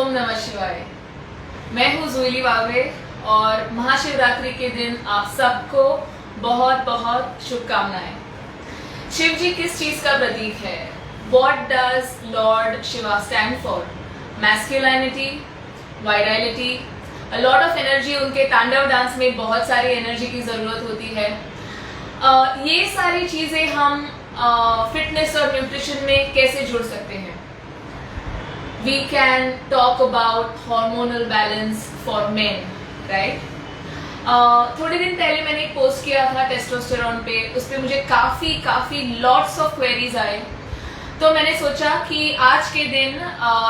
ओम नमः शिवाय। मैं हूँ जुईली वावे और महाशिवरात्रि के दिन आप सबको बहुत बहुत शुभकामनाएं। शिव जी किस चीज का प्रतीक है? What does Lord Shiva stand for? Masculinity, virility, a lot of energy। उनके तांडव डांस में बहुत सारी एनर्जी की जरूरत होती है। ये सारी चीजें हम फिटनेस और न्यूट्रिशन में कैसे जुड़ सकते हैं? We can talk about hormonal balance for men, right? थोड़े दिन पहले मैंने एक पोस्ट किया था टेस्टोस्टेरोन पे, उस पर मुझे काफी लॉट्स ऑफ क्वेरीज आए। तो मैंने सोचा कि आज के दिन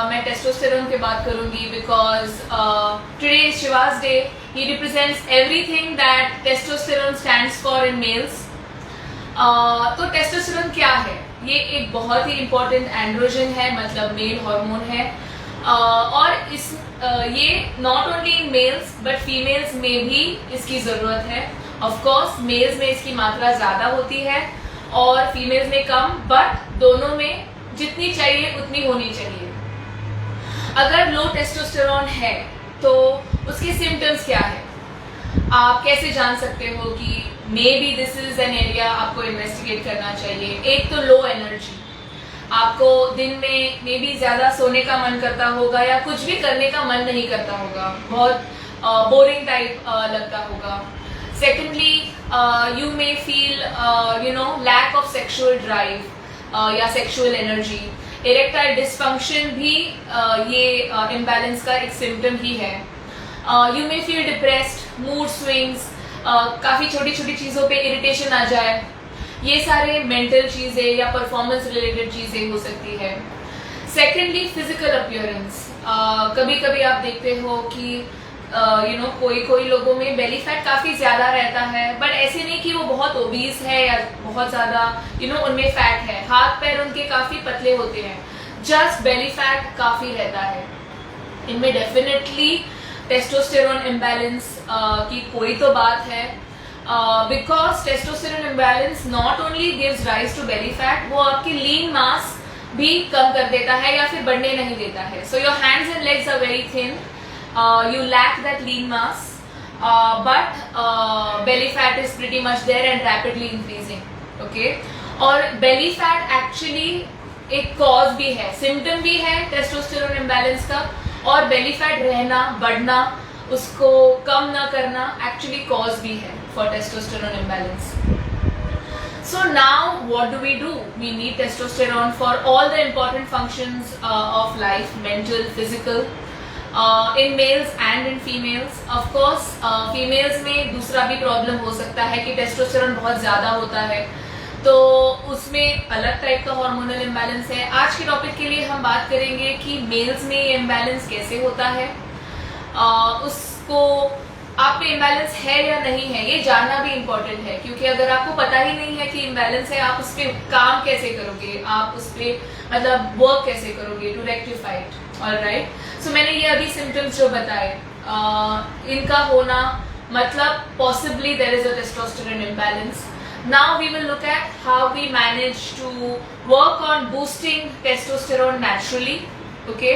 मैं टेस्टोस्टेरोन पे बात करूंगी because today is Shiva's day. He represents everything that testosterone stands for in males. तो टेस्टोस्टेरोन क्या है? ये एक बहुत ही इम्पोर्टेंट एंड्रोजन है, मतलब मेल हार्मोन है। और ये not only in males but females में भी इसकी जरूरत है। ऑफ कोर्स मेल्स में इसकी मात्रा ज्यादा होती है और फीमेल्स में कम, बट दोनों में जितनी चाहिए उतनी होनी चाहिए। अगर लो टेस्टोस्टेरोन है तो उसके सिम्टम्स क्या है? आप कैसे जान सकते हो कि may be this is an area आपको इन्वेस्टिगेट करना चाहिए? एक तो लो एनर्जी, आपको दिन में मे बी ज्यादा सोने का मन करता होगा या कुछ भी करने का मन नहीं करता होगा, बहुत बोरिंग टाइप लगता होगा। Secondly you may feel lack of sexual drive या सेक्सुअल एनर्जी। इरेक्टाइल डिसफंक्शन भी ये इम्बैलेंस का एक सिम्टम ही है। You may feel depressed, mood swings, काफी छोटी छोटी चीजों पे इरिटेशन आ जाए। ये सारे मेंटल चीजें या परफॉर्मेंस रिलेटेड चीजें हो सकती है। सेकेंडली फिजिकल अपीयरेंस, कभी कभी आप देखते हो कि कोई लोगों में बेली फैट काफी ज्यादा रहता है, बट ऐसे नहीं कि वो बहुत ओबीस है या बहुत ज्यादा उनमें फैट है। हाथ पैर उनके काफी पतले होते हैं, जस्ट बेली फैट काफी रहता है। इनमें डेफिनेटली टेस्टोस्टेरोन इम्बैलेंस की कोई तो बात है, because testosterone imbalance not only gives rise to belly fat, वो आपकी लीन मास भी कम कर देता है या फिर बढ़ने नहीं देता है। So your hands and legs are very thin, you lack that lean mass, but belly fat is pretty much there and rapidly increasing, okay? और belly fat actually एक cause भी है, symptom भी है टेस्टोस्टेरोन इम्बैलेंस का, और belly fat रहना, बढ़ना, उसको कम ना करना actually cause भी है for testosterone imbalance. So now what do? We need testosterone for all the important functions of life, mental, physical, in males and in females. Of course females में दूसरा भी प्रॉब्लम हो सकता है कि टेस्टोस्टेरोन बहुत ज्यादा होता है, तो उसमें अलग टाइप का हार्मोनल इम्बैलेंस है। आज के टॉपिक के लिए हम बात करेंगे कि मेल्स में ये इम्बैलेंस कैसे होता है, उसको आप पे इम्बैलेंस है या नहीं है ये जानना भी इम्पोर्टेंट है, क्योंकि अगर आपको पता ही नहीं है कि इम्बैलेंस है, आप उस पर काम कैसे करोगे, आप उस पर मतलब वर्क कैसे करोगे to rectify it. Alright, so मैंने ये अभी सिम्टम्स जो बताए, इनका होना मतलब possibly there is a testosterone imbalance. Now we will look at how we manage to work on boosting testosterone naturally, okay?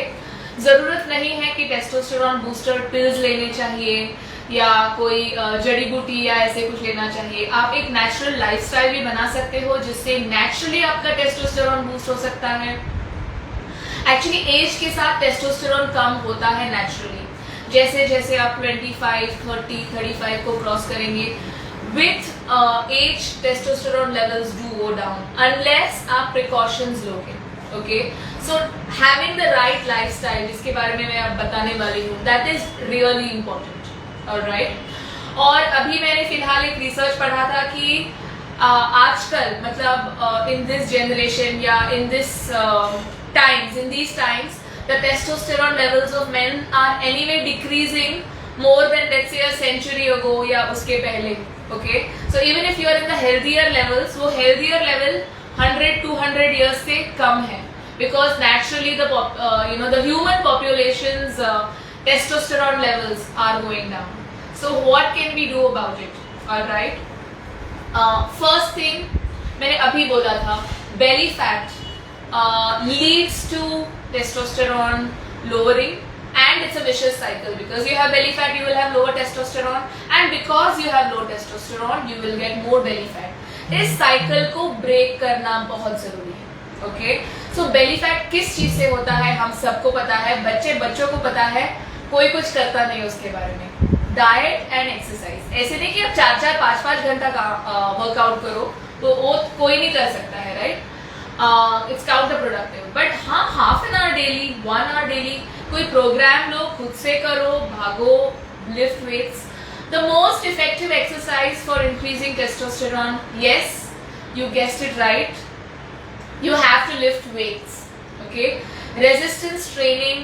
जरूरत नहीं है कि टेस्टोस्टेरोन बूस्टर पिल्स लेने चाहिए या कोई जड़ी बूटी या ऐसे कुछ लेना चाहिए। आप एक नेचुरल लाइफस्टाइल भी बना सकते हो जिससे नेचुरली आपका टेस्टोस्टेरोन बूस्ट हो सकता है। एक्चुअली एज के साथ टेस्टोस्टेरोन कम होता है नेचुरली, जैसे जैसे आप 25, 30, 35 को क्रॉस करेंगे, with age testosterone levels do go down unless आप प्रिकॉशंस लोगे, okay? So having the right lifestyle, जिसके बारे में मैं अब बताने वाली हूँ, that is really important, alright? और अभी मैंने फिलहाल एक रिसर्च पढ़ा था कि आजकल मतलब इन दिस जनरेशन या इन these times the testosterone levels of men are anyway decreasing more than let's say a century ago या उसके पहले, okay? So even if you are in the healthier levels, वो healthier level 100-200 years से कम है, because naturally the human population's testosterone levels are going down. So what can we do about it? Alright, first thing मैंने अभी बोला था, belly fat leads to testosterone lowering and it's a vicious cycle. Because you have belly fat, you will have lower testosterone, and because you have low testosterone, you will get more belly fat. इस cycle को break करना बहुत जरूरी है. Okay? So belly fat किस चीज से होता है हम सबको पता है, बच्चों को पता है, कोई कुछ करता नहीं उसके बारे में. Diet and exercise. ऐसे नहीं कि आप 4-4, 5-5 घंटा का वर्कआउट करो, तो वो कोई नहीं कर सकता है, right? It's counter productive. But हाँ, half an hour daily, 1 hour daily कोई प्रोग्राम लो, खुद से करो, भागो, lift weights. The most effective exercise for increasing testosterone, yes, you guessed it right, you have to lift weights. Okay? Resistance training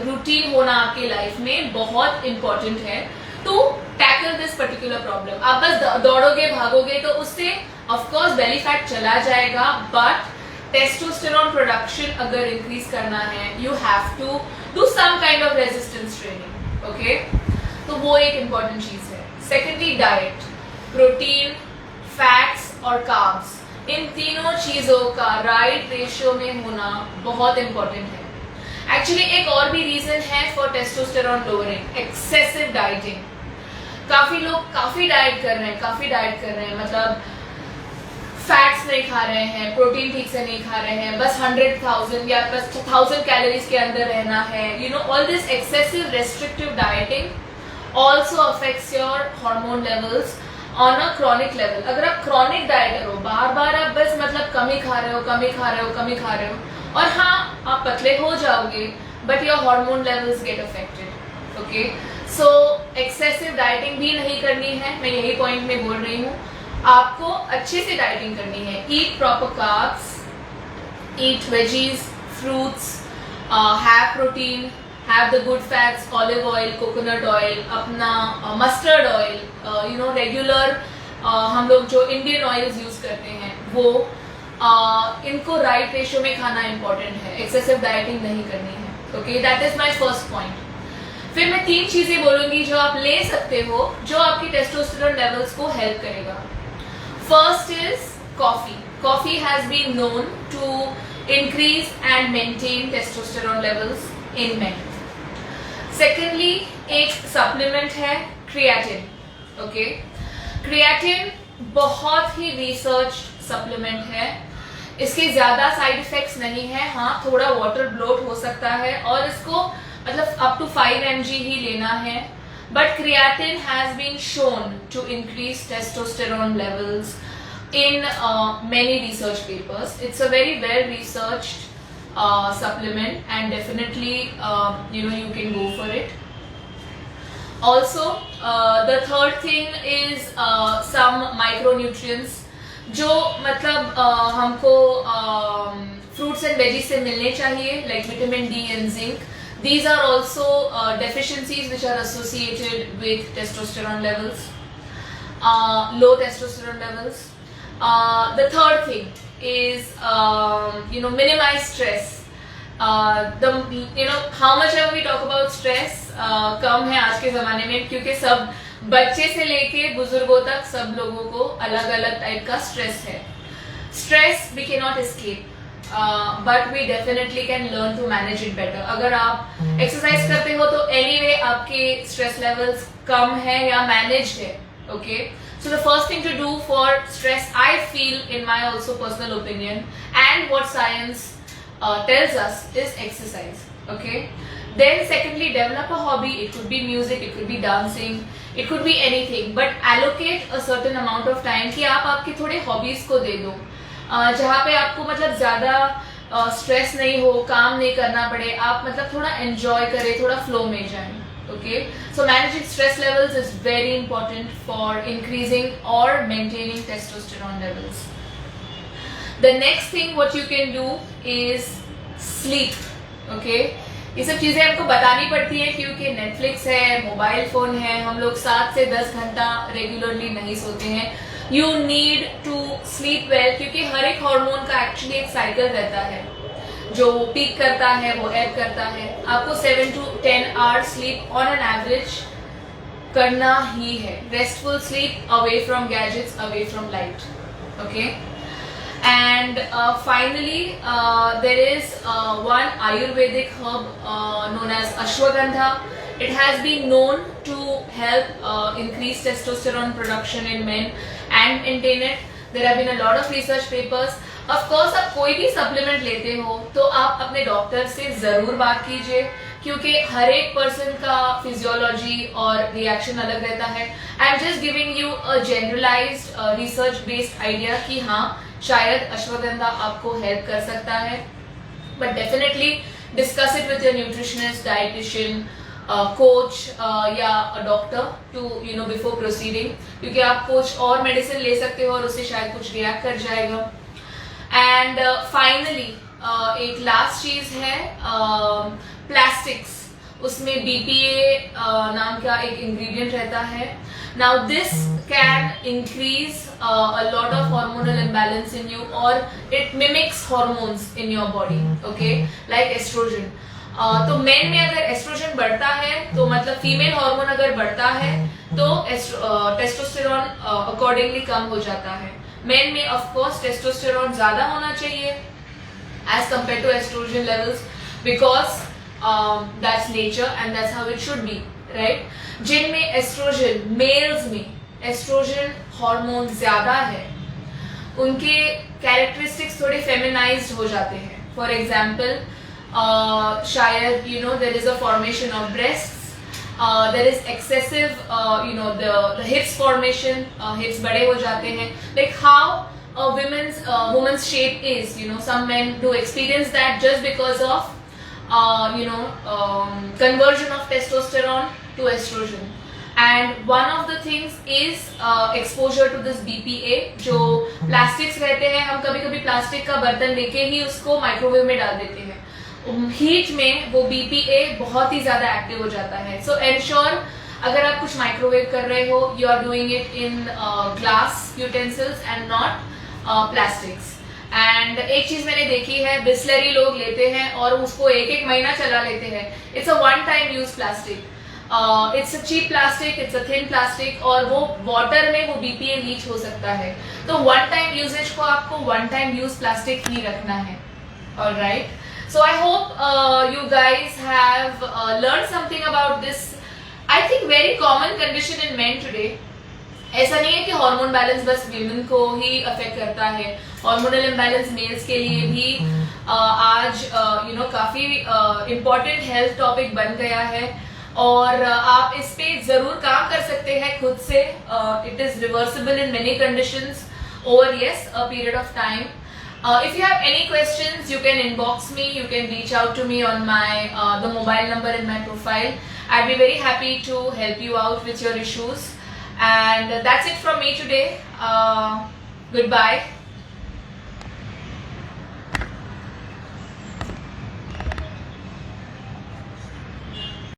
routine होना आपके life में बहुत इंपॉर्टेंट है to tackle this particular problem. आप बस दौड़ोगे भागोगे तो उससे ऑफकोर्स बेली fat चला जाएगा, बट टेस्टोस्टेरोन प्रोडक्शन अगर इंक्रीज करना है, you have to do some kind of resistance training. Okay, तो वो एक इंपॉर्टेंट चीज है. Secondly, diet. प्रोटीन, फैट्स और कार्ब्स, इन तीनों चीजों का राइट रेशियो में होना बहुत इंपॉर्टेंट है. एक्चुअली एक और भी रीजन है for testosterone lowering, excessive dieting. काफी लोग काफी डाइट कर रहे हैं, मतलब फैट्स नहीं खा रहे हैं, प्रोटीन ठीक से नहीं खा रहे हैं, बस 100,000 या बस 1000 कैलोरीज के अंदर रहना है. You know, all this excessive restrictive dieting also affects your hormone levels on a chronic level. अगर आप क्रॉनिक डाइटर हो, बार बार आप बस मतलब कमी खा रहे हो, और हाँ आप पतले हो जाओगे, but your hormone levels get affected. Okay, so excessive dieting भी नहीं करनी है. मैं यही पॉइंट में बोल रही हूँ, आपको अच्छे से डाइटिंग करनी है. Eat proper carbs, eat veggies, fruits, have protein, have the good fats, olive oil, coconut oil, अपना mustard oil, you know, regular हम लोग जो इंडियन ऑयल्स यूज करते हैं वो, इनको राइट रेशियो में खाना इंपॉर्टेंट है. एक्सेसिव डाइटिंग नहीं करनी है. Okay, that is my first point. फिर मैं 3 चीजें बोलूंगी जो आप ले सकते हो, जो आपकी टेस्टोस्टेरोन लेवल्स को हेल्प करेगा. First is coffee. Coffee has been known to increase and maintain testosterone levels in men. Secondly, एक सप्लीमेंट है क्रिएटिन. ओके, क्रिएटिन बहुत ही रिसर्च सप्लीमेंट है. इसके ज्यादा साइड इफेक्ट्स नहीं है. हाँ, थोड़ा वाटर ब्लोट हो सकता है और इसको मतलब अप टू 5 mg ही लेना है. But creatine has been shown to increase testosterone levels in many research papers. It's a very well researched supplement, and definitely you know, you can go for it. Also the third thing is some micronutrients जो मतलब हमको fruits and veggies से मिलने चाहिए, like vitamin D and zinc. These are also deficiencies which are associated with testosterone levels, low testosterone levels. The third thing is you know, minimize stress. You know, how much ever we talk about stress, कम है आज के जमाने में, क्योंकि सब बच्चे से लेके बुजुर्गों तक सब लोगों को अलग अलग टाइप का स्ट्रेस है. Stress we cannot escape, but we definitely can learn to manage it better. अगर आप एक्सरसाइज करते हो तो anyway आपके स्ट्रेस लेवल्स कम है या मैनेज्ड है. Okay, so the first thing to do for stress, I feel, in my also personal opinion, and what science tells us, is exercise. Okay, then secondly, develop a hobby. It could be music, it could be dancing, it could be anything, but allocate a certain amount of time कि आप आपके थोड़े hobbies को दे दो, जहाँ पे आपको मतलब ज़्यादा स्ट्रेस नहीं हो, काम नहीं करना पड़े, आप मतलब थोड़ा एंजॉय करें, थोड़ा फ्लो में जाएं. Okay, so managing stress levels is very important for increasing or maintaining testosterone levels. The next thing what you can do is sleep. Okay, ये सब चीजें आपको बतानी पड़ती है क्योंकि नेटफ्लिक्स है, मोबाइल फोन है, हम लोग 7 से 10 घंटा रेगुलरली नहीं सोते हैं. You need to sleep well, क्योंकि हर एक हार्मोन का एक्चुअली एक साइकिल रहता है. जो पीक करता है वो एब करता है. आपको 7 to 10 hours sleep on an average करना ही है. Restful sleep, away from gadgets, away from light. Okay, And finally, there is one Ayurvedic herb known as ashwagandha. It has been known to help increase testosterone production in men and maintain it. There have been a lot of research papers. Of course, आप कोई भी supplement लेते हो तो आप अपने doctor से जरूर बात कीजिए, क्योंकि हर एक पर्सन का फिजियोलॉजी और रिएक्शन अलग रहता है. I am just giving you a generalised research based idea कि हाँ, शायद अश्वगंधा आपको हेल्प कर सकता है. But definitely discuss it with your nutritionist, dietitian, coach या डॉक्टर टू बिफोर प्रोसीडिंग, क्योंकि आप कुछ और मेडिसिन ले सकते हो और उससे शायद कुछ रिएक्ट कर जाएगा. एंड फाइनली एक लास्ट चीज है प्लास्टिक्स. उसमें BPA नाम का एक इंग्रेडिएंट रहता है. Now this can increase a lot of hormonal imbalance in you, or it mimics hormones in your body, okay, like estrogen. तो मेन में अगर एस्ट्रोजन बढ़ता है तो मतलब फीमेल हार्मोन अगर बढ़ता है तो टेस्टोस्टेरोन अकॉर्डिंगली कम हो जाता है. मेन में ऑफ कोर्स टेस्टोस्टेरोन ज्यादा होना चाहिए as compare to estrogen levels, because that's nature and that's how it should be, right. जिनमें एस्ट्रोजन, मेल्स में एस्ट्रोजन हार्मोन ज्यादा है, उनके कैरेक्टरिस्टिक्स थोड़े फेमिनाइज्ड हो जाते हैं. फॉर एग्जाम्पल, शायद there is a formation of breasts, there is excessive the hips formation, hips बड़े हो जाते हैं. Like how a woman's shape is, some men do experience that just because of conversion of testosterone to estrogen. And one of the things is exposure to this BPA. जो plastics रहते हैं, हम कभी कभी प्लास्टिक का बर्तन लेके ही उसको माइक्रोवेव में डाल देते हैं. हीट में वो BPA बहुत ही ज्यादा एक्टिव हो जाता है. सो एंश्योर अगर आप कुछ माइक्रोवेव कर रहे हो, you are doing it in glass utensils and not plastics. And एक चीज मैंने देखी है, बिस्लरी लोग लेते हैं और उसको एक महीना चला लेते हैं. It's a one time use plastic. It's a cheap plastic, it's a thin plastic, और वो वाटर में वो BPA लीच हो सकता है. तो वन टाइम यूजेज को आपको वन टाइम यूज प्लास्टिक ही रखना है. Alright, so I hope you guys have learned something about this, I think very common condition in men today. ऐसा नहीं है कि हार्मोन बैलेंस बस विमेन को ही अफेक्ट करता है. हार्मोनल इम्बैलेंस मेल्स के लिए भी आज काफी इम्पोर्टेंट हेल्थ टॉपिक बन गया है, और आप इस पे जरूर काम कर सकते हैं खुद से. It is reversible in many conditions over a period of time. If you have any questions, you can inbox me, you can reach out to me on my the mobile number in my profile. I'd be very happy to help you out with your issues. And that's it from me today. Goodbye.